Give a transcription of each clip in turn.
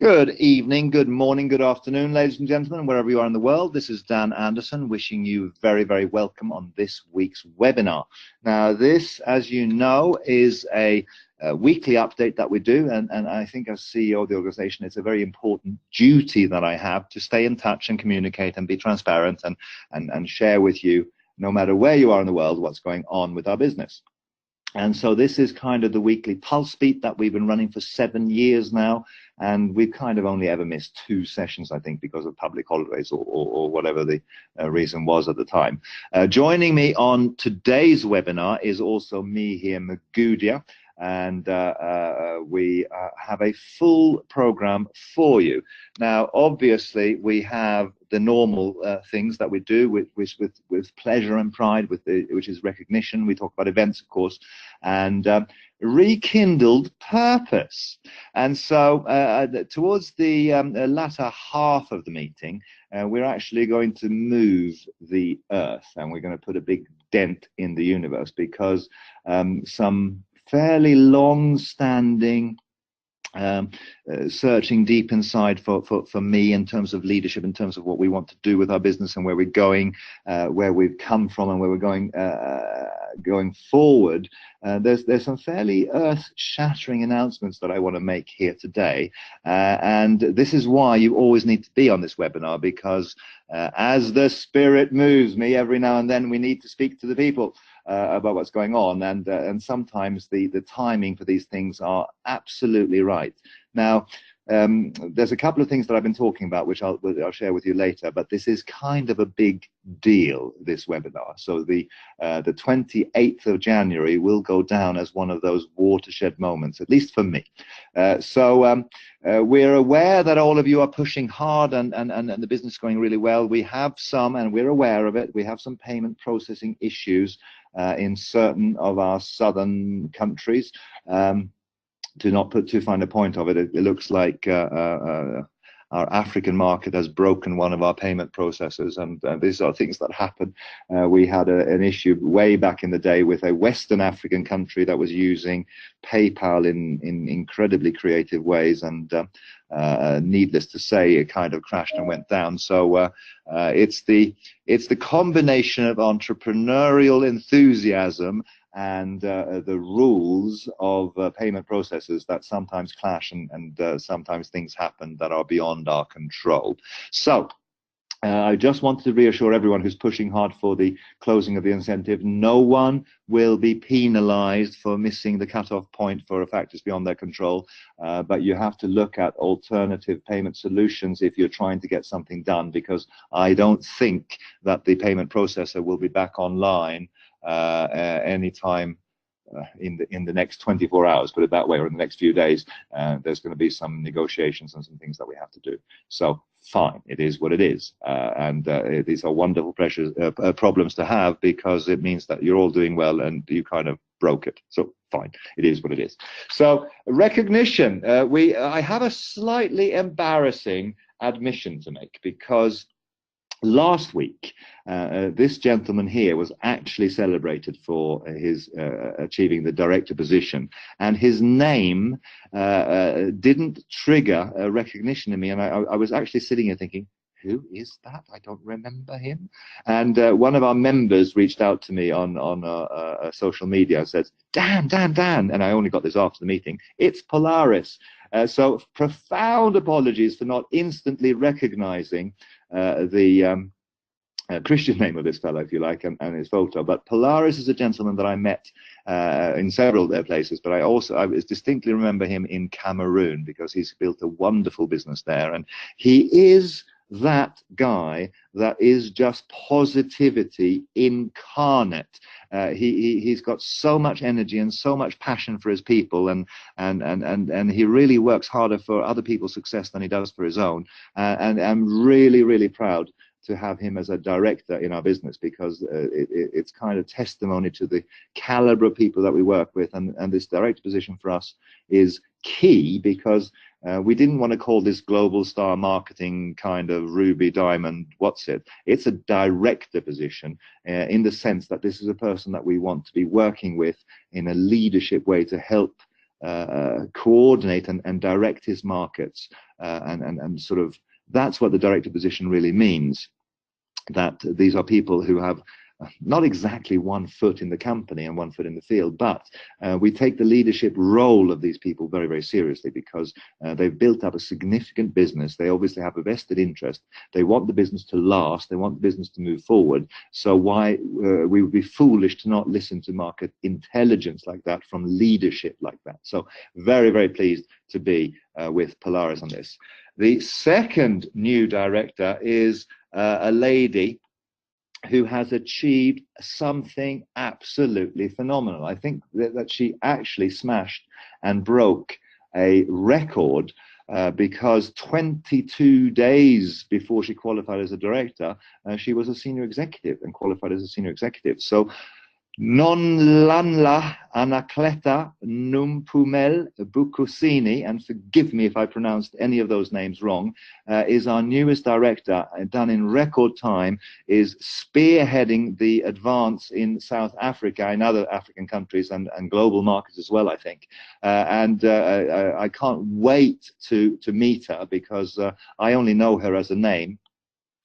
Good evening, good morning, good afternoon, ladies and gentlemen, wherever you are in the world. This is Dan Anderson wishing you very, very welcome on this week's webinar. Now, this, as you know, is a weekly update that we do, and I think as CEO of the organization, it's a very important duty that I have to stay in touch and communicate and be transparent and share with you, no matter where you are in the world, what's going on with our business. And so this is kind of the weekly pulse beat that we've been running for 7 years now, and we've kind of only ever missed 2 sessions, I think, because of public holidays or whatever the reason was at the time. Joining me on today's webinar is also Mihir Magudia, and we have a full program for you. Now, obviously, we have the normal things that we do with pleasure and pride, which is recognition. We talk about events, of course, and rekindled purpose. And so towards the latter half of the meeting, we're actually going to move the Earth, and we're going to put a big dent in the universe, because some fairly long-standing searching deep inside for me in terms of leadership, in terms of what we want to do with our business and where we're going, where we've come from and where we're going forward. There's some fairly earth-shattering announcements that I want to make here today, and this is why you always need to be on this webinar, because as the spirit moves me, every now and then we need to speak to the people about what's going on, and sometimes the timing for these things are absolutely right. Now, there's a couple of things that I've been talking about, which I'll share with you later, but this is kind of a big deal, this webinar. So the 28th of January will go down as one of those watershed moments, at least for me. So we're aware that all of you are pushing hard, and the business is going really well. We have some, and we're aware of it, we have some payment processing issues in certain of our southern countries. To not put too fine a point of it, it looks like our African market has broken one of our payment processors, and these are things that happen. We had an issue way back in the day with a Western African country that was using PayPal in incredibly creative ways, and needless to say, it kind of crashed and went down. So it's the combination of entrepreneurial enthusiasm and the rules of payment processes that sometimes clash, and sometimes things happen that are beyond our control. So I just wanted to reassure everyone who's pushing hard for the closing of the incentive, no one will be penalized for missing the cutoff point for factors beyond their control, but you have to look at alternative payment solutions if you're trying to get something done, because I don't think that the payment processor will be back online anytime in the next 24 hours, put it that way, or in the next few days. There's going to be some negotiations and some things that we have to do. So fine, it is what it is, and these are wonderful problems to have, because it means that you're all doing well and you kind of broke it. So fine, it is what it is. So recognition, I have a slightly embarrassing admission to make, because last week, this gentleman here was actually celebrated for his achieving the director position, and his name didn't trigger a recognition in me, and I was actually sitting here thinking, who is that? I don't remember him. And one of our members reached out to me on social media and said, Dan, and I only got this after the meeting, it's Polaris. So profound apologies for not instantly recognizing the Christian name of this fellow, if you like, and his photo. But Polaris is a gentleman that I met in several places, but I distinctly remember him in Cameroon, because he's built a wonderful business there, and he is that guy that is just positivity incarnate. He's got so much energy and so much passion for his people, and he really works harder for other people's success than he does for his own. And I'm really, really proud to have him as a director in our business, because it's kind of testimony to the caliber of people that we work with, and this director position for us is key, because we didn't want to call this global star marketing kind of ruby diamond what's it. It's a director position, in the sense that this is a person that we want to be working with in a leadership way to help coordinate and direct his markets, and sort of that's what the director position really means. That these are people who have not exactly one foot in the company and one foot in the field, but we take the leadership role of these people very, very seriously, because they've built up a significant business. They obviously have a vested interest. They want the business to last. They want the business to move forward. So why we would be foolish to not listen to market intelligence like that from leadership like that. So very, very pleased to be with Polaris on this. The second new director is a lady who has achieved something absolutely phenomenal. I think that she actually smashed and broke a record, because 22 days before she qualified as a director, she was a senior executive and qualified as a senior executive. So Nonhlanhla Anacleta Numpumel Bukusini, and forgive me if I pronounced any of those names wrong, is our newest director, done in record time, is spearheading the advance in South Africa and other African countries and global markets as well, I think. I can't wait to meet her, because I only know her as a name.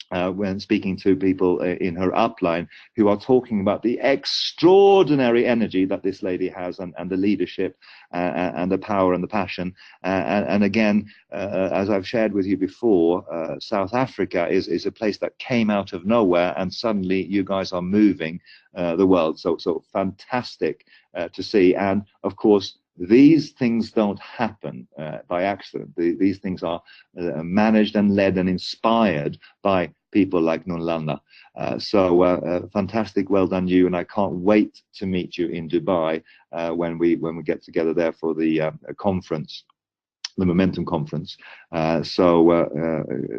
When speaking to people in her upline who are talking about the extraordinary energy that this lady has, and the leadership and the power and the passion. And again, as I've shared with you before, South Africa is a place that came out of nowhere, and suddenly you guys are moving the world. So fantastic to see. And of course, these things don't happen by accident. These things are managed and led and inspired by people like Nonhlanhla. So fantastic, well done you, and I can't wait to meet you in Dubai when we get together there for the conference, the Momentum Conference.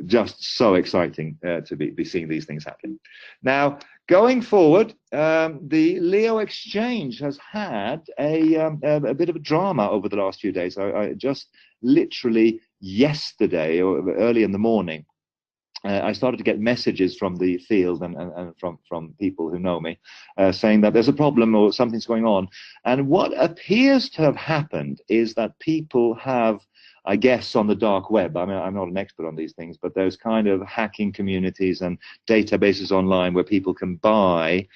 Just so exciting to be seeing these things happen. Now, going forward, the Leo Exchange has had a bit of a drama over the last few days. I just literally yesterday or early in the morning, I started to get messages from the field and from people who know me, saying that there's a problem or something's going on. And what appears to have happened is that people have, I guess, on the dark web, I mean, I'm not an expert on these things, but there's kind of hacking communities and databases online where people can buy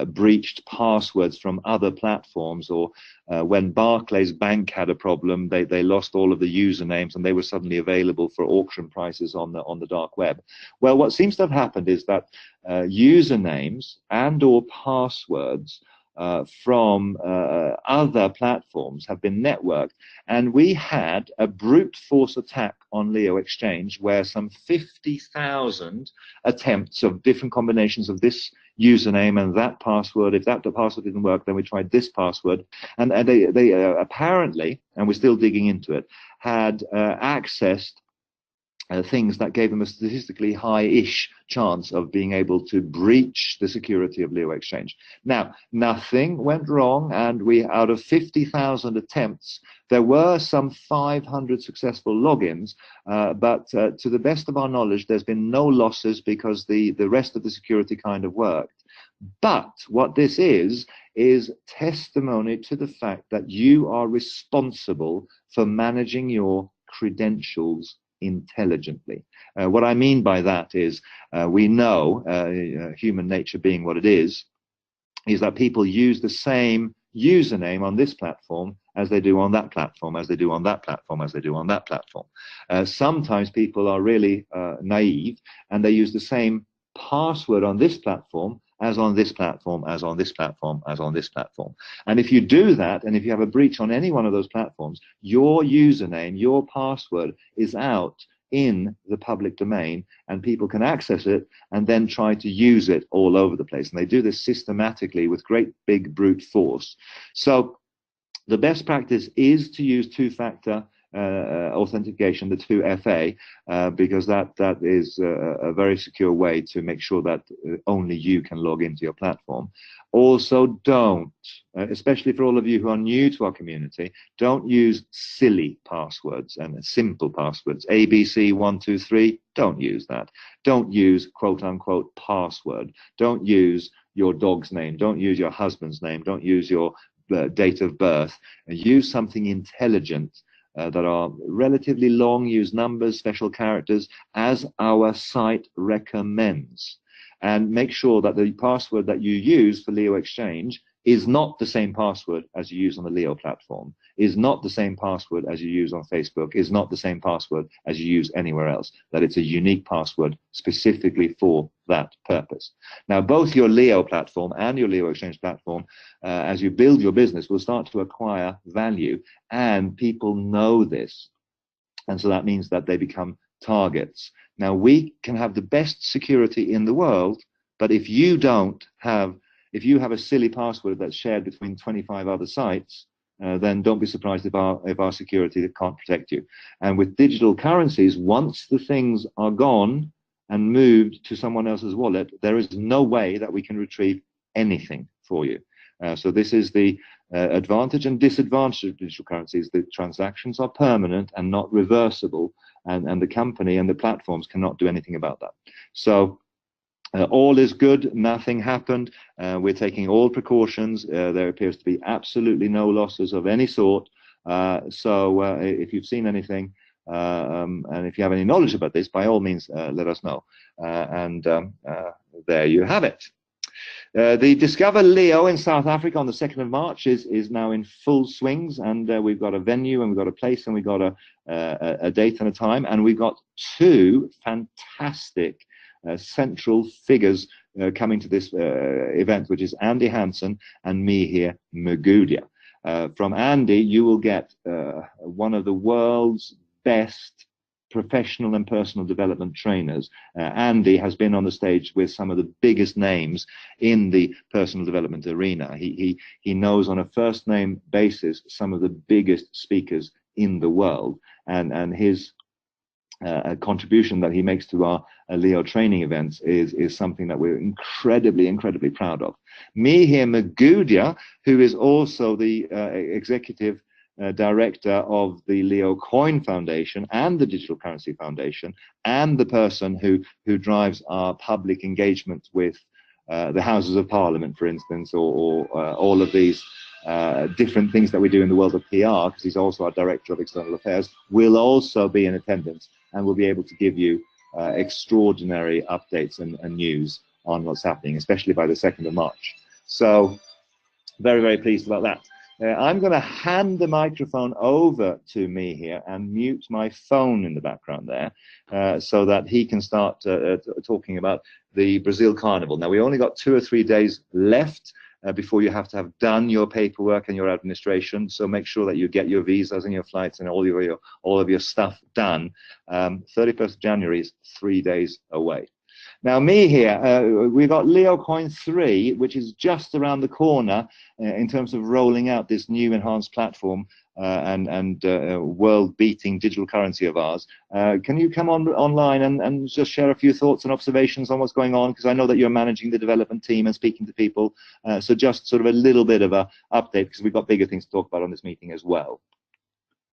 breached passwords from other platforms. Or when Barclays Bank had a problem, they lost all of the usernames and they were suddenly available for auction prices on the dark web. Well, what seems to have happened is that usernames and or passwords from other platforms have been networked, and we had a brute force attack on Leo Exchange where some 50,000 attempts of different combinations of this username and that password. If that password didn't work, then we tried this password, and they apparently, and we're still digging into it, had accessed things that gave them a statistically high-ish chance of being able to breach the security of Leo Exchange. Now, nothing went wrong, and out of 50,000 attempts, there were some 500 successful logins, but to the best of our knowledge, there's been no losses because the rest of the security kind of worked. But what this is testimony to the fact that you are responsible for managing your credentials intelligently. What I mean by that is we know, human nature being what it is that people use the same username on this platform as they do on that platform, as they do on that platform, as they do on that platform. Sometimes people are really naive, and they use the same password on this platform as on this platform, as on this platform, as on this platform. And if you do that, and if you have a breach on any one of those platforms, your username, your password is out in the public domain, and people can access it and then try to use it all over the place. And they do this systematically with great big brute force. So the best practice is to use two-factor authentication, the 2FA, because that is a very secure way to make sure that only you can log into your platform. Also, don't, especially for all of you who are new to our community, don't use silly passwords and simple passwords. ABC123, don't use that. Don't use quote-unquote password. Don't use your dog's name. Don't use your husband's name. Don't use your date of birth. Use something intelligent that are relatively long. Use numbers, special characters, as our site recommends. And make sure that the password that you use for Leo Exchange is not the same password as you use on the Leo platform, is not the same password as you use on Facebook, is not the same password as you use anywhere else, that it's a unique password specifically for that purpose. Now, both your Leo platform and your Leo Exchange platform, as you build your business, will start to acquire value, and people know this. And so that means that they become targets. Now, we can have the best security in the world, but if you have a silly password that's shared between 25 other sites, then don't be surprised if our security can't protect you. And with digital currencies, once the things are gone and moved to someone else's wallet, there is no way that we can retrieve anything for you. So this is the advantage and disadvantage of digital currencies. The transactions are permanent and not reversible, and the company and the platforms cannot do anything about that. So all is good, nothing happened. We're taking all precautions. There appears to be absolutely no losses of any sort. So if you've seen anything, and if you have any knowledge about this, by all means, let us know. There you have it. The Discover Leo in South Africa on the 2nd of March is now in full swings, and we've got a venue, and we've got a place, and we've got a date and a time, and we've got two fantastic central figures coming to this event, which is Andy Hansen and Mihir Mugudia. From Andy, you will get one of the world's best professional and personal development trainers. Andy has been on the stage with some of the biggest names in the personal development arena. He knows on a first name basis some of the biggest speakers in the world, and his contribution that he makes to our Leo training events is something that we're incredibly proud of. Mihir Mugudia, who is also the executive director of the Leo Coin Foundation and the Digital Currency Foundation, and the person who drives our public engagement with the Houses of Parliament, for instance, or all of these different things that we do in the world of PR, because he's also our Director of External Affairs, will also be in attendance and will be able to give you extraordinary updates and news on what's happening, especially by the 2nd of March. So very pleased about that. I'm going to hand the microphone over to me here and mute my phone in the background there, so that he can start talking about the Brazil Carnival. Now, we only got 2 or 3 days left before you have to have done your paperwork and your administration. So make sure that you get your visas and your flights and all of your stuff done. 31st of January is 3 days away. Now, me here, we've got Leo Coin 3, which is just around the corner in terms of rolling out this new enhanced platform and world-beating digital currency of ours. Can you come online and just share a few thoughts and observations on what's going on? Because I know that you're managing the development team and speaking to people. So just sort of a little bit of a update, because we've got bigger things to talk about on this meeting as well.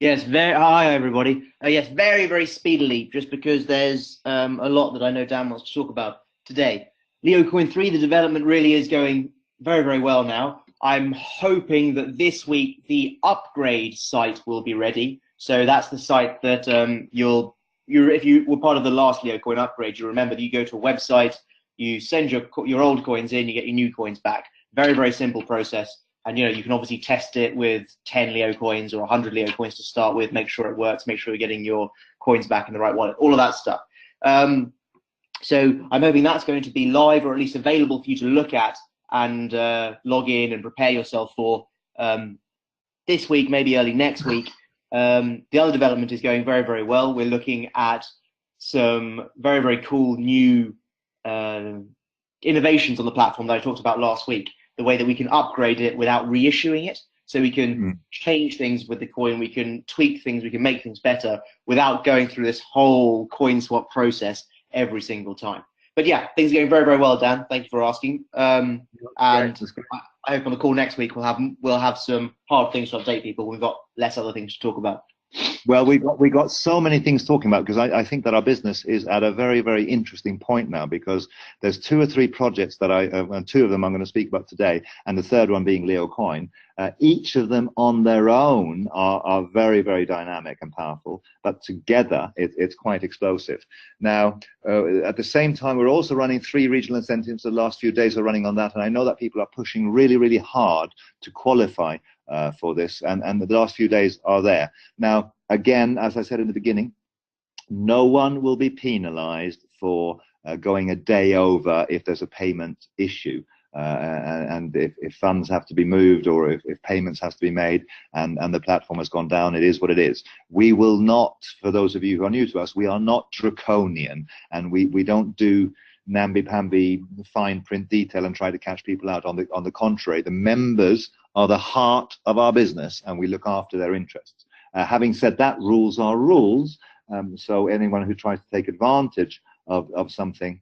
Yes, hi everybody. Yes, very speedily, just because there's a lot that I know Dan wants to talk about today. Leo Coin 3, the development really is going very well now. I'm hoping that this week the upgrade site will be ready. So that's the site that if you were part of the last Leo Coin upgrade, you remember that you go to a website, you send your old coins in, you get your new coins back. Very simple process. And you can obviously test it with 10 Leo coins or 100 Leo coins to start with, make sure it works, make sure you're getting your coins back in the right wallet, all of that stuff. So I'm hoping that's going to be live, or at least available for you to look at and log in and prepare yourself for this week, maybe early next week. The other development is going very well. We're looking at some very cool new innovations on the platform that I talked about last week. The way that we can upgrade it without reissuing it, so we can change things with the coin, we can tweak things, we can make things better without going through this whole coin swap process every single time. But yeah, things are going very well, Dan. Thank you for asking. And I hope on the call next week we'll have some hard things to update people. We've got less other things to talk about. Well, we got so many things talking about, because I think that our business is at a very, very interesting point now, because there's 2 or 3 projects that and 2 of them I'm going to speak about today, and the third one being Leo Coin. Each of them on their own are very, very dynamic and powerful, but together it's quite explosive. Now, at the same time, we're also running 3 regional incentives. The last few days are running on that, and I know that people are pushing really, really hard to qualify for this, and the last few days are there. Now, again, as I said in the beginning, no one will be penalized for going a day over if there's a payment issue. And if funds have to be moved, or if payments have to be made, and the platform has gone down, it is what it is. We will not, for those of you who are new to us, we are not draconian, and we don't do namby-pamby fine print detail and try to catch people out. On the contrary, the members are the heart of our business, and we look after their interests. Having said that, rules are rules, so anyone who tries to take advantage of something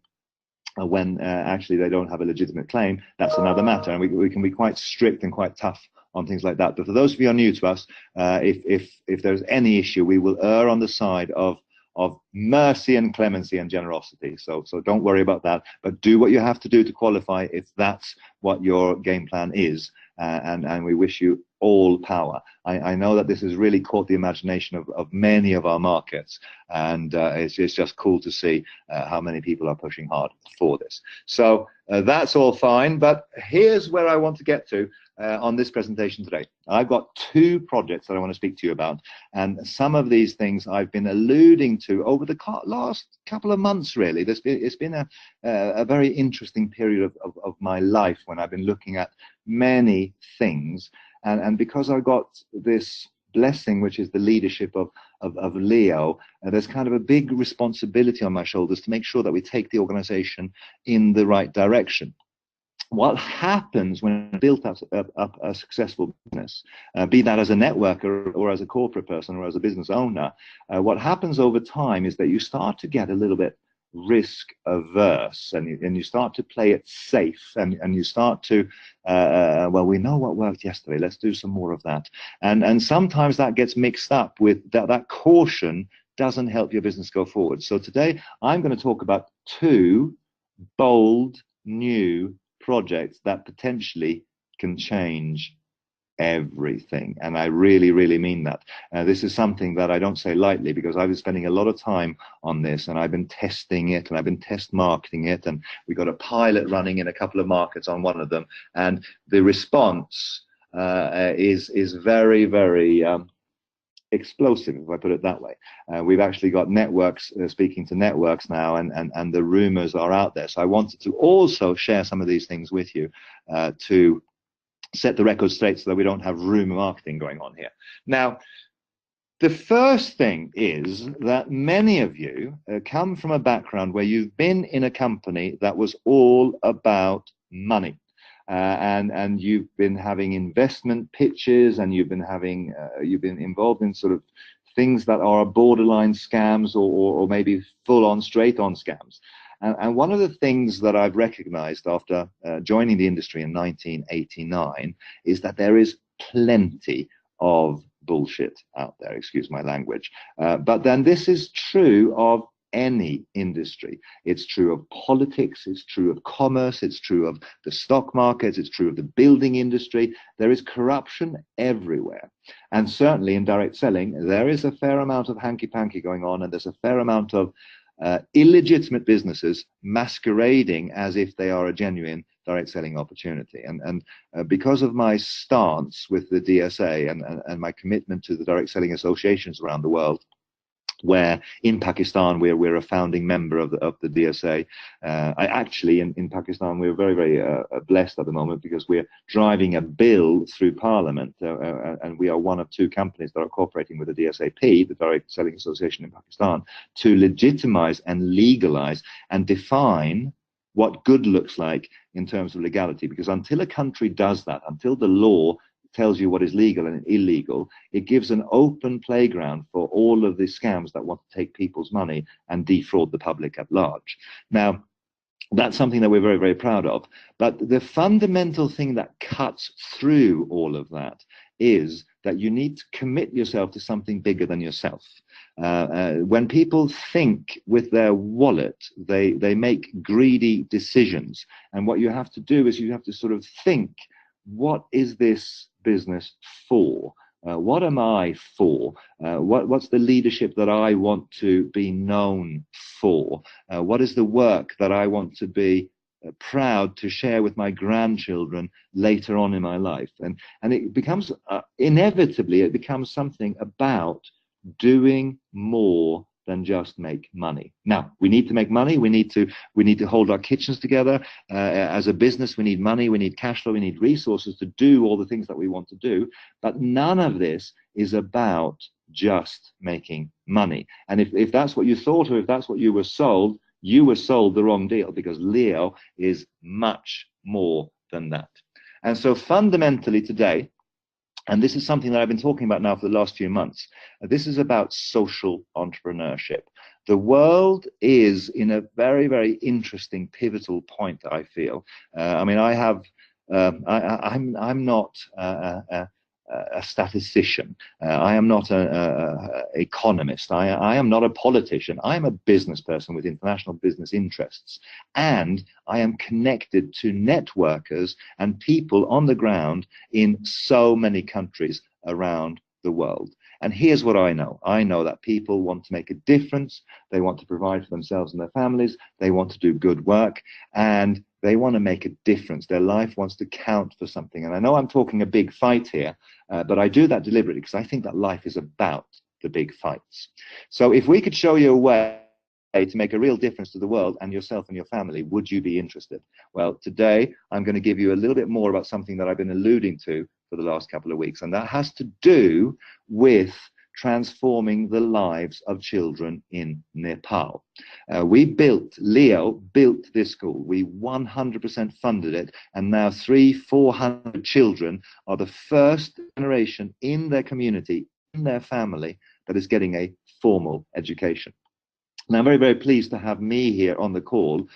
when actually they don't have a legitimate claim, that's another matter, and we can be quite strict and quite tough on things like that. But for those of you who are new to us, if there's any issue, we will err on the side of mercy and clemency and generosity. So don't worry about that, but do what you have to do to qualify if that's what your game plan is, and we wish you all power. I know that this has really caught the imagination of many of our markets, and it's just cool to see how many people are pushing hard for this. So that's all fine, but here's where I want to get to on this presentation today. I've got 2 projects that I want to speak to you about, and some of these things I've been alluding to over the last couple of months, really. It's been a very interesting period of my life when I've been looking at many things, and because I got this blessing, which is the leadership of Leo, there's kind of a big responsibility on my shoulders to make sure that we take the organization in the right direction. What happens when you build up a successful business, be that as a networker or as a corporate person or as a business owner, what happens over time is that you start to get a little bit risk averse, and you start to play it safe, and you start to well, we know what worked yesterday, let's do some more of that, and sometimes that gets mixed up with that caution doesn't help your business go forward. So today I'm going to talk about 2 bold new projects that potentially can change everything, and I really, really mean that. This is something that I don't say lightly, because I've been spending a lot of time on this, and I've been testing it, and I've been test marketing it, and we got a pilot running in a couple of markets on one of them, and the response is very, very explosive, if I put it that way. We've actually got networks speaking to networks now, and the rumors are out there. So I wanted to also share some of these things with you to set the record straight, so that we don't have rumor marketing going on here. Now, the first thing is that many of you come from a background where you've been in a company that was all about money. And you've been having investment pitches, and you've been involved in sort of things that are borderline scams, or maybe full-on straight-on scams. And one of the things that I've recognized after joining the industry in 1989 is that there is plenty of bullshit out there, excuse my language. But then this is true of any industry. It's true of politics, it's true of commerce, it's true of the stock markets, it's true of the building industry. There is corruption everywhere. And certainly in direct selling, there is a fair amount of hanky-panky going on, and there's a fair amount of illegitimate businesses masquerading as if they are a genuine direct selling opportunity. And because of my stance with the DSA and my commitment to the direct selling associations around the world, where in Pakistan we're a founding member of the DSA. I actually in Pakistan we're very, very blessed at the moment, because we're driving a bill through Parliament, and we are one of 2 companies that are cooperating with the DSAP, the Direct Selling Association in Pakistan, to legitimize and legalize and define what good looks like in terms of legality. Because until a country does that, until the law tells you what is legal and illegal, it gives an open playground for all of the scams that want to take people's money and defraud the public at large. Now, that's something that we're very, very proud of. But the fundamental thing that cuts through all of that is that you need to commit yourself to something bigger than yourself. When people think with their wallet, they make greedy decisions. And what you have to do is you have to sort of think, what is this business for? What am I for? What's the leadership that I want to be known for? What is the work that I want to be proud to share with my grandchildren later on in my life? And it becomes inevitably, it becomes something about doing more than just make money. Now, we need to make money. We need to hold our kitchens together. As a business, we need money, we need cash flow, we need resources to do all the things that we want to do. But none of this is about just making money. And if that's what you thought, or if that's what you were sold the wrong deal, because Leo is much more than that. And so fundamentally today, and this is something that I've been talking about now for the last few months, this is about social entrepreneurship. The world is in a very, very interesting pivotal point, I feel. I mean, I'm not a statistician. I am not an economist. I am not a politician. I am a business person with international business interests. And I am connected to networkers and people on the ground in so many countries around the world. And here's what I know. I know that people want to make a difference. They want to provide for themselves and their families. They want to do good work. And they want to make a difference. Their life wants to count for something. And I know I'm talking a big fight here, but I do that deliberately because I think that life is about the big fights. So if we could show you a way to make a real difference to the world and yourself and your family, would you be interested? Well, today I'm going to give you a little bit more about something that I've been alluding to for the last couple of weeks, and that has to do with transforming the lives of children in Nepal. Leo built this school. We 100% funded it, and now 300-400 children are the first generation in their community, in their family, that is getting a formal education. Now, I'm very, very pleased to have me here on the call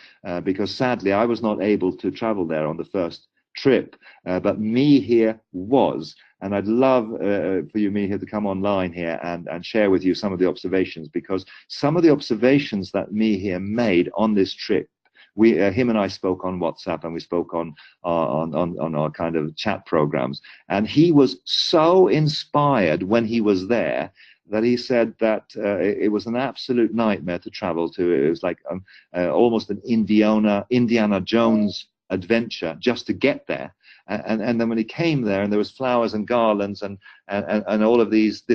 because sadly I was not able to travel there on the first trip, but me here was, and I'd love for you, me here, to come online here and share with you some of the observations, because some of the observations that me here made on this trip, him and I spoke on WhatsApp, and we spoke on our kind of chat programs, and he was so inspired when he was there that he said that it was an absolute nightmare to travel to. It was like almost an Indiana Jones adventure just to get there. And then when he came there, and there was flowers and garlands and all of these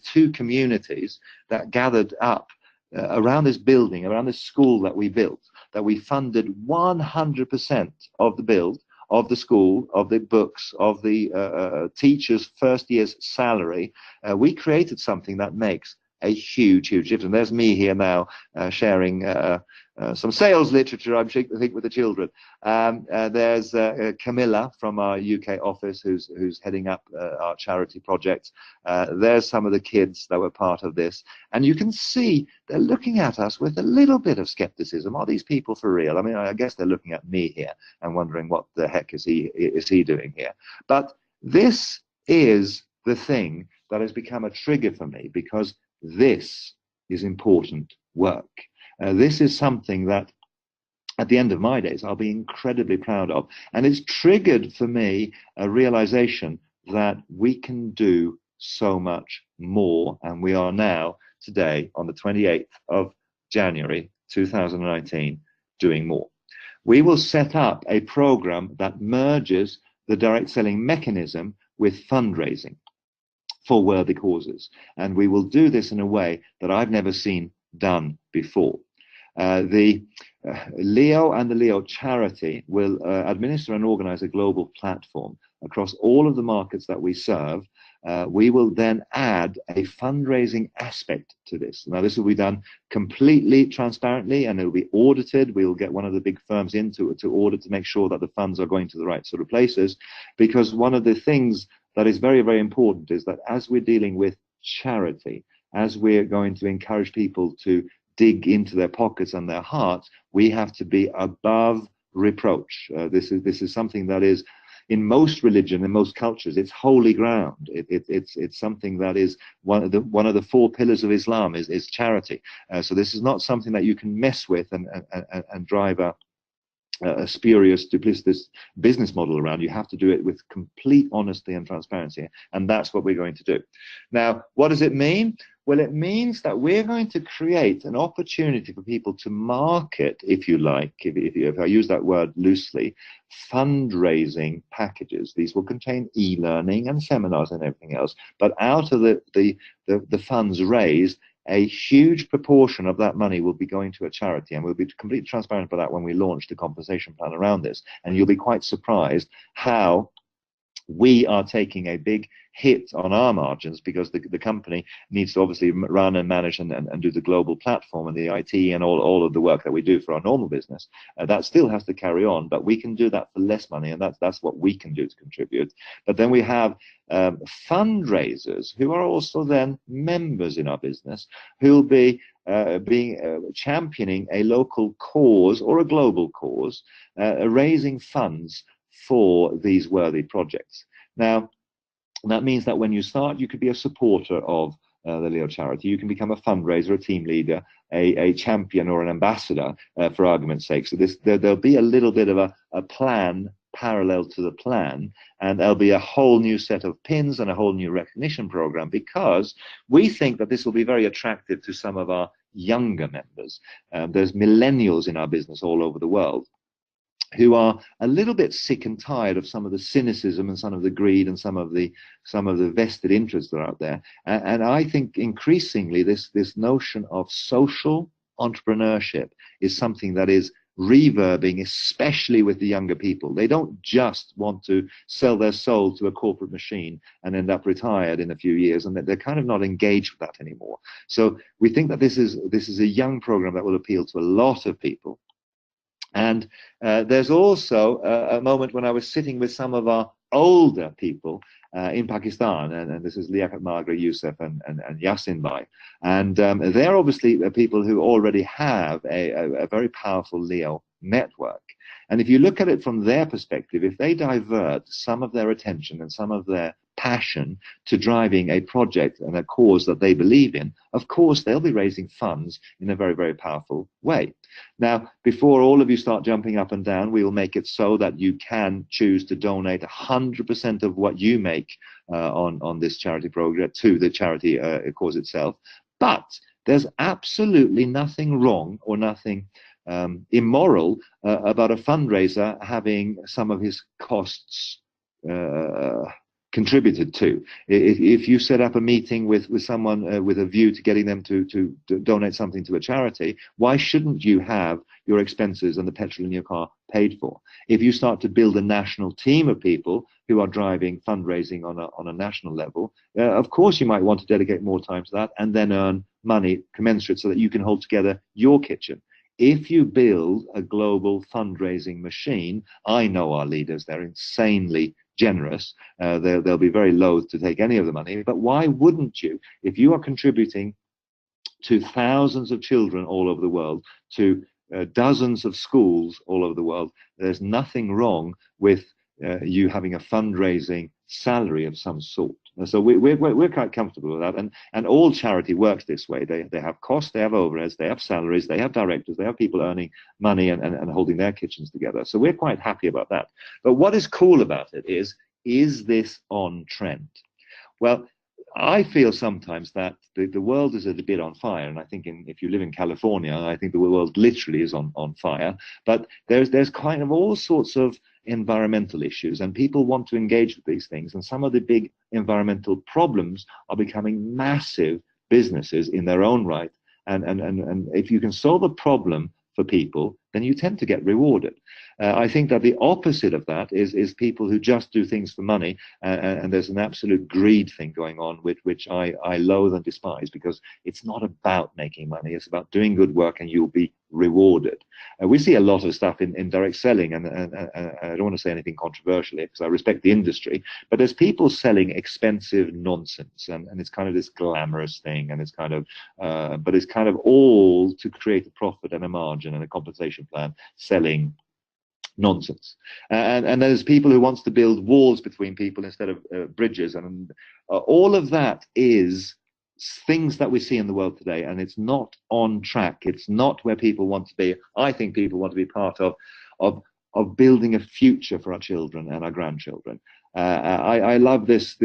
two communities that gathered up around this building, around this school that we built, that we funded 100% of the build of the school, of the books, of the teachers' first year's salary. We created something that makes a huge difference. And there's me here now sharing some sales literature, I think, with the children. There's Camilla from our UK office, who's heading up our charity project. There's some of the kids that were part of this, and you can see they're looking at us with a little bit of skepticism. Are these people for real? I mean, I guess they're looking at me here and wondering what the heck is he doing here. But this is the thing that has become a trigger for me, because this is important work. This is something that at the end of my days I'll be incredibly proud of, and it's triggered for me a realization that we can do so much more, and we are now today on the 28th of January 2019 doing more. We will set up a program that merges the direct selling mechanism with fundraising for worthy causes, and we will do this in a way that I've never seen done before. The Leo and the Leo charity will administer and organize a global platform across all of the markets that we serve. We will then add a fundraising aspect to this. Now, this will be done completely transparently, and it will be audited. We will get one of the big firms in to audit to make sure that the funds are going to the right sort of places, because one of the things that is very, very important is that as we're dealing with charity, as we're going to encourage people to dig into their pockets and their hearts, we have to be above reproach. This is something that is in most religion, in most cultures, it's holy ground. It's something that is one of the four pillars of Islam is charity. So this is not something that you can mess with and drive a spurious, duplicitous business model around. You have to do it with complete honesty and transparency, and that's what we're going to do. Now, what does it mean? Well, it means that we're going to create an opportunity for people to market, if you like, if I use that word loosely, fundraising packages. These will contain e-learning and seminars and everything else, but out of the funds raised, a huge proportion of that money will be going to a charity, and we'll be completely transparent about that when we launch the compensation plan around this. And you'll be quite surprised how we are taking a big hit on our margins, because the company needs to obviously run and manage and do the global platform and the IT and all of the work that we do for our normal business. That still has to carry on, but we can do that for less money, and that's what we can do to contribute. But then we have fundraisers who are also then members in our business, who will be championing a local cause or a global cause, raising funds for these worthy projects. Now, that means that when you start, you could be a supporter of the Leo charity. You can become a fundraiser, a team leader, a champion, or an ambassador, for argument's sake. So there'll be a little bit of a plan parallel to the plan, and there'll be a whole new set of pins and a whole new recognition program, because we think that this will be very attractive to some of our younger members. There's millennials in our business all over the world who are a little bit sick and tired of some of the cynicism and some of the greed and some of the vested interests that are out there. And I think increasingly this notion of social entrepreneurship is something that is reverbing, especially with the younger people. They don't just want to sell their soul to a corporate machine and end up retired in a few years, and they're kind of not engaged with that anymore. So we think that this is a young program that will appeal to a lot of people. And there's also a moment when I was sitting with some of our older people in Pakistan, and this is Liaquat Magra, Yusuf, and Yasin Bhai. And they're obviously people who already have a very powerful Leo network. And if you look at it from their perspective, if they divert some of their attention and some of their passion to driving a project and a cause that they believe in, of course they'll be raising funds in a very, very powerful way. Now, before all of you start jumping up and down, we will make it so that you can choose to donate 100% of what you make on this charity program to the charity cause itself. But there's absolutely nothing wrong or nothing immoral about a fundraiser having some of his costs contributed to. If you set up a meeting with someone with a view to getting them to donate something to a charity, why shouldn't you have your expenses and the petrol in your car paid for? If you start to build a national team of people who are driving fundraising on a national level, of course you might want to dedicate more time to that and then earn money commensurate so that you can hold together your kitchen. If you build a global fundraising machine, I know our leaders, they're insanely generous. They'll be very loath to take any of the money, but why wouldn't you? If you are contributing to thousands of children all over the world, to dozens of schools all over the world, there's nothing wrong with you having a fundraising salary of some sort. So we're quite comfortable with that, and all charity works this way. They have costs, they have overheads, they have salaries, they have directors, they have people earning money and holding their kitchens together. So we're quite happy about that. But what is cool about it is this on trend? Well, I feel sometimes that the world is a bit on fire, and I think if you live in California, I think the world literally is on fire. But there's kind of all sorts of environmental issues, and people want to engage with these things. And some of the big environmental problems are becoming massive businesses in their own right. And if you can solve a problem for people, then you tend to get rewarded. I think that the opposite of that is people who just do things for money, and there's an absolute greed thing going on, which I loathe and despise, because it's not about making money, it's about doing good work and you'll be rewarded. We see a lot of stuff in direct selling, and I don't want to say anything controversial because I respect the industry, but there's people selling expensive nonsense, and it's kind of this glamorous thing, and it's kind of but it's kind of all to create a profit and a margin and a compensation plan, selling Nonsense. And there's people who wants to build walls between people instead of bridges, and all of that is things that we see in the world today, and it's not on track. It's not where people want to be. I think people want to be part of building a future for our children and our grandchildren. I love this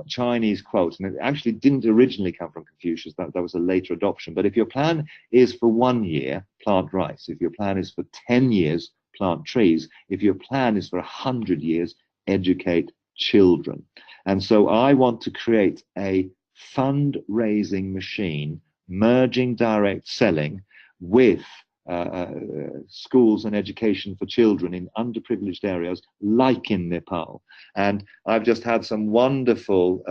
Chinese quote, and it actually didn't originally come from Confucius. That was a later adoption. But if your plan is for 1 year, plant rice. If your plan is for 10 years, plant trees. If your plan is for 100 years, educate children. And so I want to create a fundraising machine, merging direct selling with schools and education for children in underprivileged areas like in Nepal. And I've just had some wonderful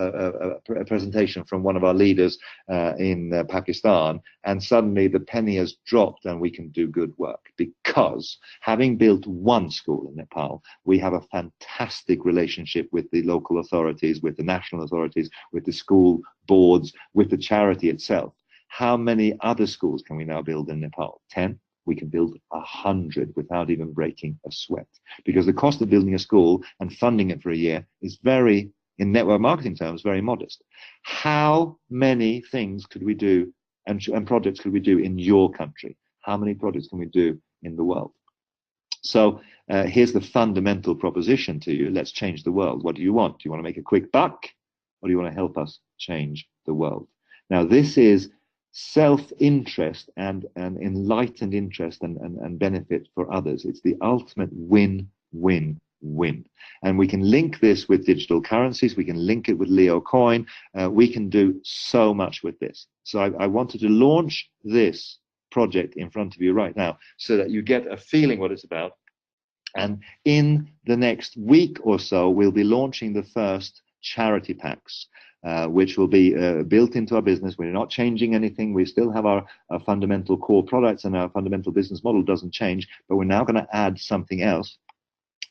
presentation from one of our leaders in Pakistan, and suddenly the penny has dropped and we can do good work, because having built one school in Nepal, we have a fantastic relationship with the local authorities, with the national authorities, with the school boards, with the charity itself. How many other schools can we now build in Nepal? 10? We can build 100 without even breaking a sweat. Because the cost of building a school and funding it for a year is very, in network marketing terms, very modest. How many things could we do and projects could we do in your country? How many projects can we do in the world? So here's the fundamental proposition to you. Let's change the world. What do you want? Do you want to make a quick buck, or do you want to help us change the world? Now, this is self-interest and enlightened interest and benefit for others. It's the ultimate win-win-win. And we can link this with digital currencies. We can link it with Leo Coin. We can do so much with this. So I wanted to launch this project in front of you right now so that you get a feeling what it's about. And in the next week or so, we'll be launching the first charity packs, which will be built into our business. We're not changing anything. We still have our fundamental core products, and our fundamental business model doesn't change, but we're now going to add something else,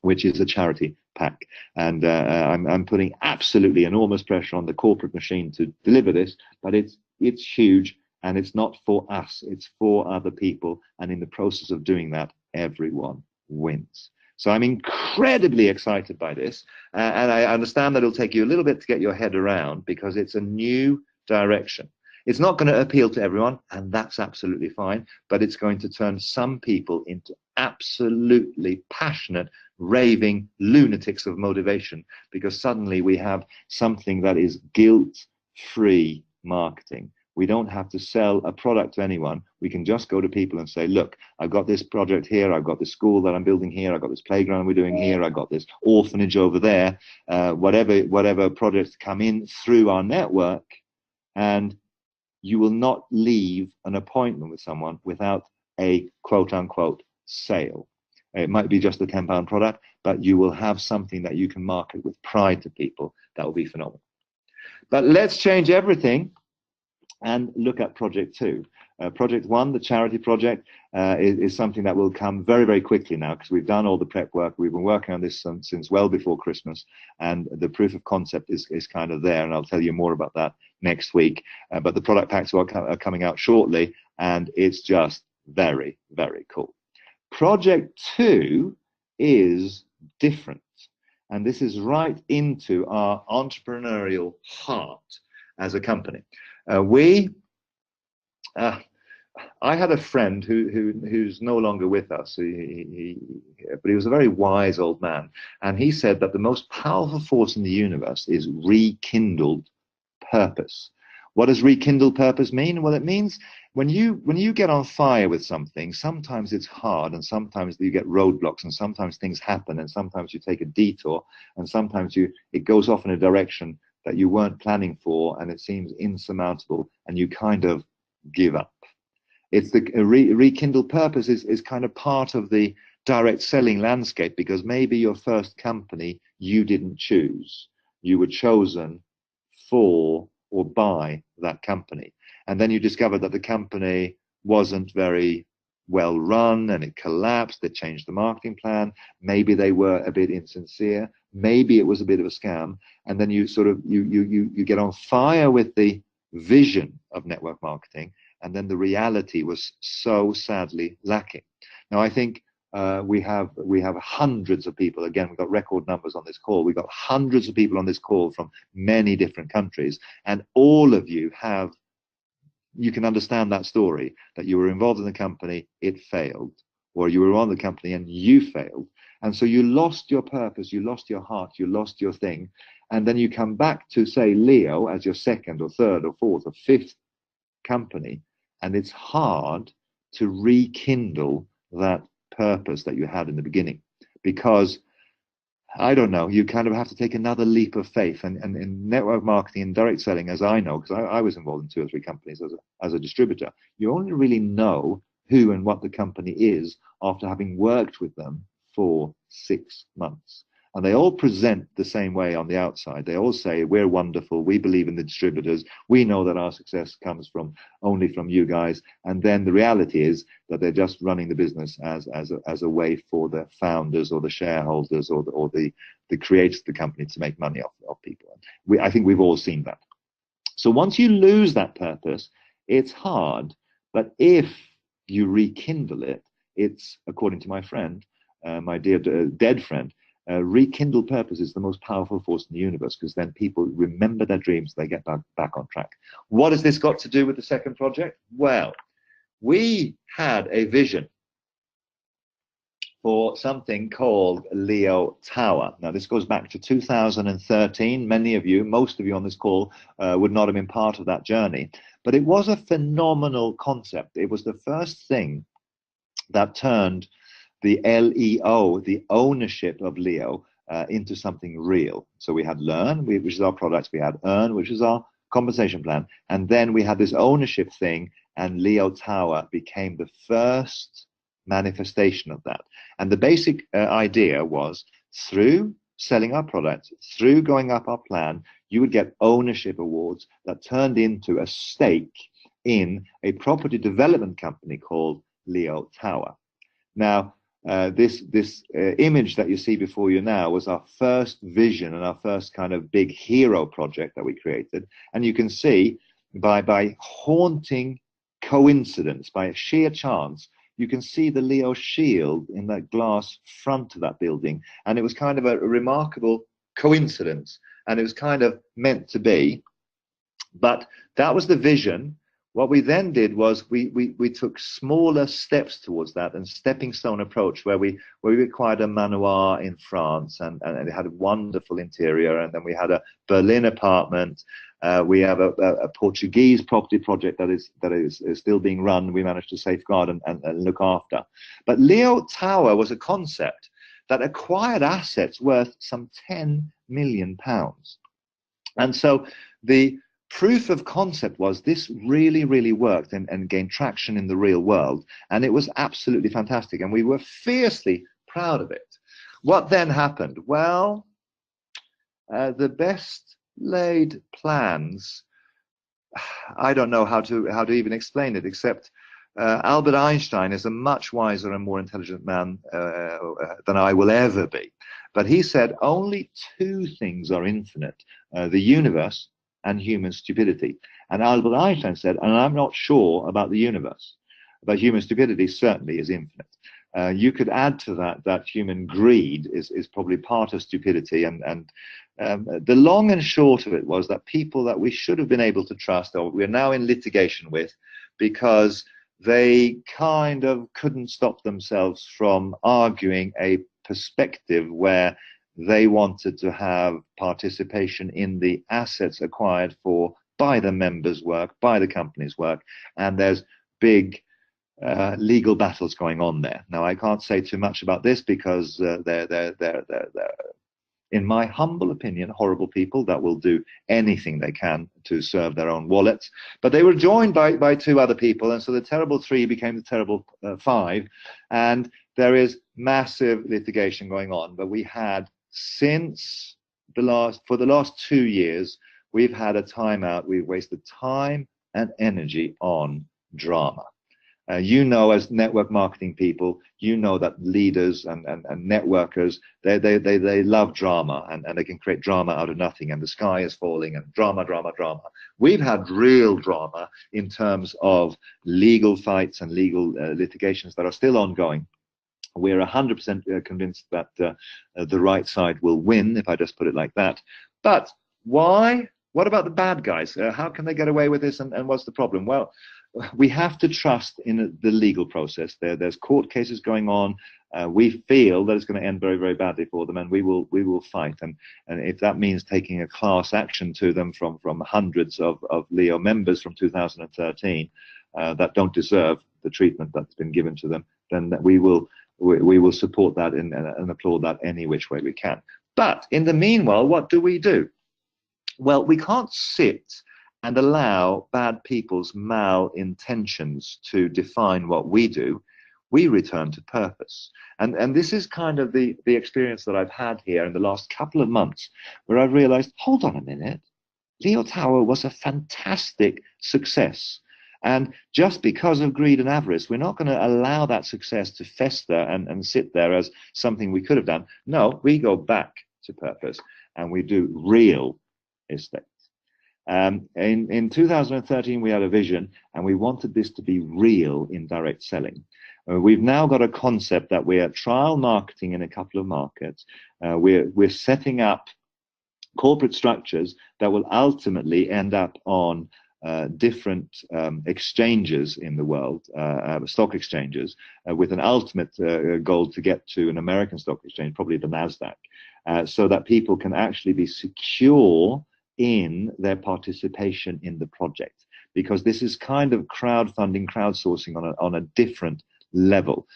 which is a charity pack. And I'm putting absolutely enormous pressure on the corporate machine to deliver this, but it's huge, and it's not for us, it's for other people. And in the process of doing that, everyone wins. So I'm incredibly excited by this, and I understand that it'll take you a little bit to get your head around, because it's a new direction. It's not going to appeal to everyone, and that's absolutely fine, but it's going to turn some people into absolutely passionate, raving lunatics of motivation, because suddenly we have something that is guilt-free marketing. We don't have to sell a product to anyone. We can just go to people and say, look, I've got this project here. I've got this school that I'm building here. I've got this playground we're doing here. I've got this orphanage over there. Whatever projects come in through our network, and you will not leave an appointment with someone without a quote unquote sale. It might be just a £10 product, but you will have something that you can market with pride to people. That will be phenomenal. But let's change everything and look at project 2. Project 1, the charity project, is something that will come very, very quickly now, because we've done all the prep work. We've been working on this since well before Christmas, and the proof of concept is kind of there, and I'll tell you more about that next week. But the product packs are coming out shortly, and it's just very, very cool. Project 2 is different, and this is right into our entrepreneurial heart as a company. I had a friend who's no longer with us, but he was a very wise old man, and he said that the most powerful force in the universe is rekindled purpose. What does rekindled purpose mean? Well, it means when you get on fire with something, sometimes it's hard, and sometimes you get roadblocks, and sometimes things happen, and sometimes you take a detour, and sometimes it goes off in a direction that you weren't planning for, and it seems insurmountable, and you kind of give up. It's the rekindled purpose is kind of part of the direct selling landscape, because maybe your first company you didn't choose. You were chosen for or by that company. And then you discovered that the company wasn't very well run, and it collapsed. They changed the marketing plan. Maybe they were a bit insincere. Maybe it was a bit of a scam. And then you sort of you get on fire with the vision of network marketing, and then the reality was so sadly lacking. Now, I think we have hundreds of people. Again, we've got record numbers on this call. We've got hundreds of people on this call from many different countries, and all of you have, you can understand that story, that you were involved in the company, it failed, or you were on the company and you failed. And so you lost your purpose, you lost your heart, you lost your thing. And then you come back to, say, Leo as your second or third or fourth or fifth company, and it's hard to rekindle that purpose that you had in the beginning, because I don't know, you kind of have to take another leap of faith. And in network marketing and direct selling, as I know, because I was involved in 2 or 3 companies as a distributor, you only really know who and what the company is after having worked with them for 6 months. And they all present the same way on the outside. They all say, we're wonderful, we believe in the distributors, we know that our success comes only from you guys. And then the reality is that they're just running the business as a way for the founders or the shareholders or the creators of the company to make money off people. I think we've all seen that. So once you lose that purpose, it's hard. But if you rekindle it, it's, according to my friend, my dear dead friend, rekindle purpose is the most powerful force in the universe, because then people remember their dreams, they get back on track. What has this got to do with the second project? Well, we had a vision for something called Leo Tower. Now, this goes back to 2013. Many of you, most of you on this call, would not have been part of that journey, but it was a phenomenal concept. It was the first thing that turned the LEO, the ownership of Leo, into something real. So we had Learn, which is our product. We had Earn, which is our compensation plan. And then we had this ownership thing, and Leo Tower became the first manifestation of that. And the basic idea was, through selling our product, through going up our plan, you would get ownership awards that turned into a stake in a property development company called Leo Tower. Now, this image that you see before you now was our first vision and our first kind of big hero project that we created. And you can see by haunting coincidence, by sheer chance, you can see the Leo shield in that glass front of that building. And it was kind of a remarkable coincidence, and it was kind of meant to be. But that was the vision. What we then did was we took smaller steps towards that, and stepping stone approach, where we acquired a manoir in France, and it had a wonderful interior. And then we had a Berlin apartment. We have a Portuguese property project that is still being run. We managed to safeguard and look after. But Leo Tower was a concept that acquired assets worth some £10 million. And so the proof of concept was this really worked and gained traction in the real world, and it was absolutely fantastic, and we were fiercely proud of it. What then happened? Well, the best laid plans, I don't know how to even explain it, except Albert Einstein is a much wiser and more intelligent man than I will ever be, but he said only 2 things are infinite: the universe and human stupidity. And Albert Einstein said, and I'm not sure about the universe, but human stupidity certainly is infinite. You could add to that human greed is probably part of stupidity. And the long and short of it was that people that we should have been able to trust, or we're now in litigation with, because they kind of couldn't stop themselves from arguing a perspective where they wanted to have participation in the assets acquired by the members' work, by the company's work, and there's big legal battles going on there. Now, I can't say too much about this because they're, in my humble opinion, horrible people that will do anything they can to serve their own wallets. But they were joined by 2 other people, and so the terrible 3 became the terrible 5, and there is massive litigation going on. But we had, for the last 2 years, we've had a timeout. We've wasted time and energy on drama. You know, as network marketing people, you know that leaders and networkers, they love drama, and they can create drama out of nothing, and the sky is falling, and drama. We've had real drama in terms of legal fights and legal litigations that are still ongoing. We're 100% convinced that the right side will win, if I just put it like that. But why? What about the bad guys? How can they get away with this, and what's the problem? Well, we have to trust in the legal process. There's court cases going on. We feel that it's going to end very, very badly for them, and we will fight. And if that means taking a class action to them from hundreds of Leo members from 2013 that don't deserve the treatment that's been given to them, then we will support that and applaud that any which way we can. But in the meanwhile, what do? Well, we can't sit and allow bad people's malintentions to define what we do. We return to purpose. And this is kind of the experience that I've had here in the last couple of months, where I've realized, hold on a minute, Leo Tower was a fantastic success. And just because of greed and avarice, we're not going to allow that success to fester and sit there as something we could have done. No, we go back to purpose and we do real estate. In 2013, we had a vision and we wanted this to be real in direct selling. We've now got a concept that we're trial marketing in a couple of markets. We're setting up corporate structures that will ultimately end up on different exchanges in the world, stock exchanges, with an ultimate goal to get to an American stock exchange, probably the NASDAQ, so that people can actually be secure in their participation in the project, because this is kind of crowdfunding, crowdsourcing on a different level.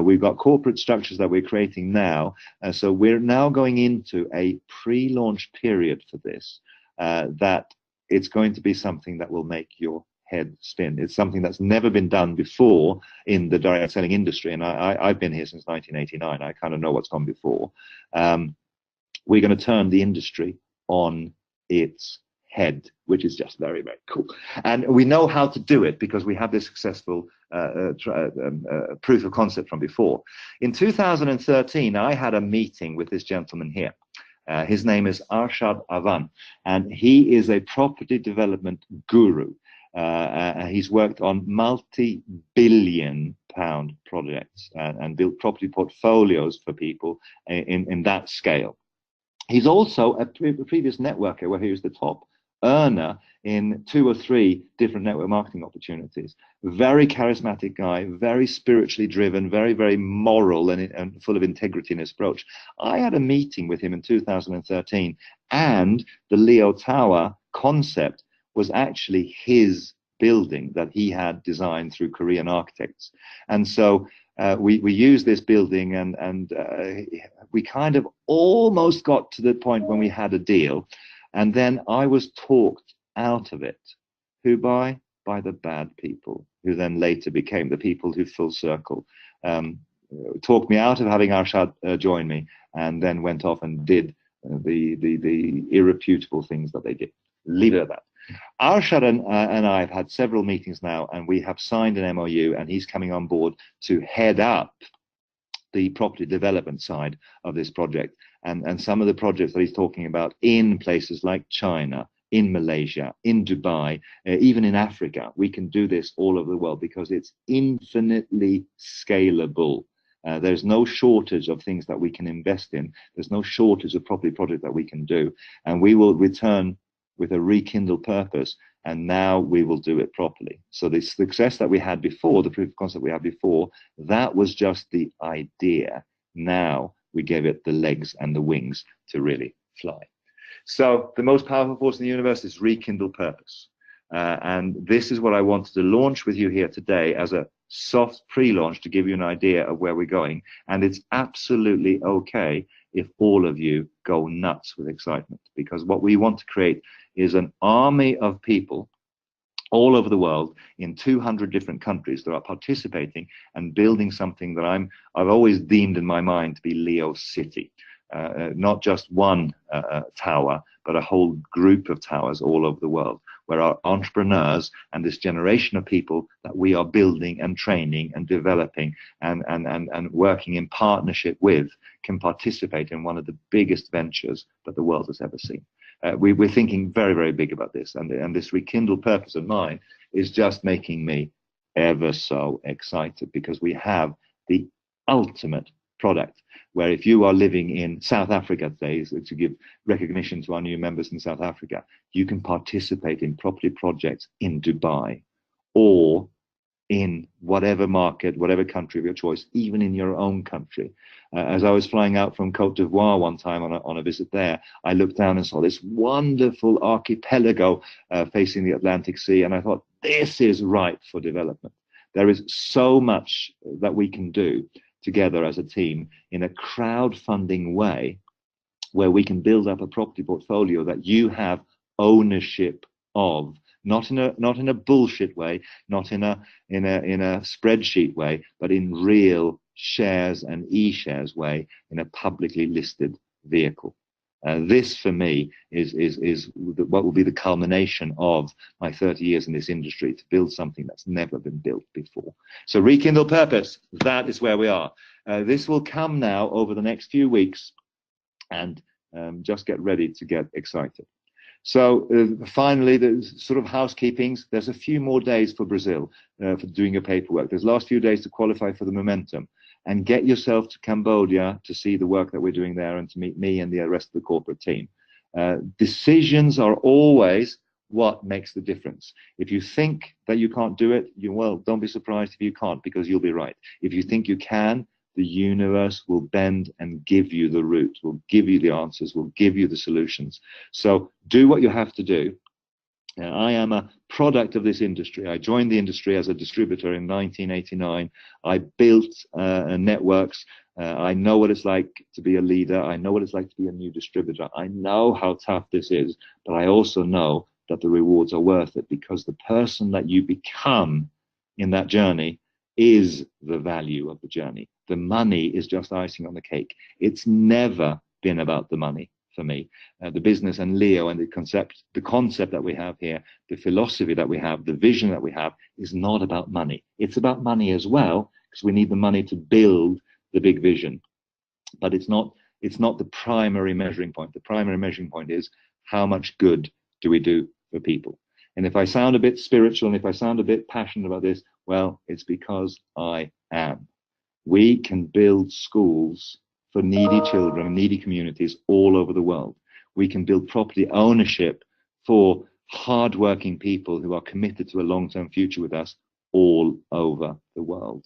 We've got corporate structures that we're creating now, so we're now going into a pre-launch period for this, that it's going to be something that will make your head spin. It's something that's never been done before in the direct selling industry, and I've been here since 1989. I kind of know what's gone before. We're going to turn the industry on its head, which is just very, very cool. And we know how to do it because we have this successful proof of concept from before. In 2013, I had a meeting with this gentleman here. His name is Arshad Avan, and he is a property development guru. He's worked on multi-billion-pound projects and built property portfolios for people in that scale. He's also a previous networker where he was the top earner in 2 or 3 different network marketing opportunities. Very charismatic guy, very spiritually driven, very, very moral and full of integrity in his approach. I had a meeting with him in 2013, and the Leo Tower concept was actually his building that he had designed through Korean architects. And so we used this building, and we kind of almost got to the point when we had a deal. And then I was talked out of it. Who by? By the bad people, who then later became the people who full circle talked me out of having Arshad join me, and then went off and did the irreputable things that they did. Leave it at that. Arshad and I have had several meetings now, and we have signed an MOU, and he's coming on board to head up the property development side of this project, and some of the projects that he's talking about in places like China, in Malaysia, in Dubai, even in Africa. We can do this all over the world because it's infinitely scalable. There's no shortage of things that we can invest in. There's no shortage of property projects that we can do, and we will return with a rekindled purpose, and now we will do it properly. So the success that we had before, the proof of concept we had before, that was just the idea. Now we gave it the legs and the wings to really fly. So the most powerful force in the universe is rekindled purpose. And this is what I wanted to launch with you here today as a soft pre-launch to give you an idea of where we're going. And it's absolutely okay if all of you go nuts with excitement, because what we want to create is an army of people all over the world in 200 different countries that are participating and building something that I've always deemed in my mind to be Leo City. Not just one tower, but a whole group of towers all over the world, where our entrepreneurs and this generation of people that we are building and training and developing and working in partnership with can participate in one of the biggest ventures that the world has ever seen. We're thinking very, very big about this, and this rekindled purpose of mine is just making me ever so excited, because we have the ultimate product, where if you are living in South Africa today, to give recognition to our new members in South Africa, you can participate in property projects in Dubai or in whatever market, whatever country of your choice, even in your own country. As I was flying out from Cote d'Ivoire one time on a visit there, I looked down and saw this wonderful archipelago facing the Atlantic Sea, and I thought, this is ripe for development. There is so much that we can do together as a team in a crowdfunding way, where we can build up a property portfolio that you have ownership of, not in a bullshit way, not in a spreadsheet way, but in real shares and e-shares way, in a publicly listed vehicle. This for me is what will be the culmination of my 30 years in this industry, to build something that's never been built before. So rekindle purpose, that is where we are. This will come now over the next few weeks, and just get ready to get excited. So finally, the sort of housekeepings, there's a few more days for Brazil for doing your paperwork. There's last few days to qualify for the Momentum, and get yourself to Cambodia to see the work that we're doing there and to meet me and the rest of the corporate team. Decisions are always what makes the difference. If you think that you can't do it, well, don't be surprised if you can't, because you'll be right. If you think you can, the universe will bend and give you the route, will give you the answers, will give you the solutions. So do what you have to do. I am a product of this industry. I joined the industry as a distributor in 1989. I built networks. I know what it's like to be a leader. I know what it's like to be a new distributor. I know how tough this is, but I also know that the rewards are worth it, because the person that you become in that journey is the value of the journey. The money is just icing on the cake. It's never been about the money for me. The business and Leo and the concept that we have here, the philosophy that we have, the vision that we have, is not about money. It's about money as well, because we need the money to build the big vision. But it's not the primary measuring point. The primary measuring point is, how much good do we do for people? And if I sound a bit spiritual, and if I sound a bit passionate about this, well, it's because I am. We can build schools for needy children, needy communities all over the world. We can build property ownership for hardworking people who are committed to a long-term future with us all over the world.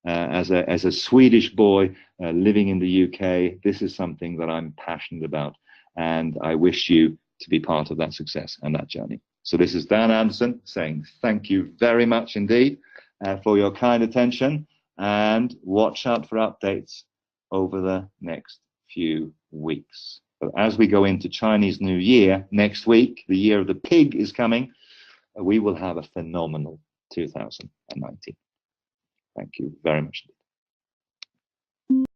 As a Swedish boy living in the UK, this is something that I'm passionate about, and I wish you to be part of that success and that journey. So this is Dan Anderson saying thank you very much indeed for your kind attention, and watch out for updates over the next few weeks. But as we go into Chinese New Year next week, the year of the pig is coming, we will have a phenomenal 2019. Thank you very much.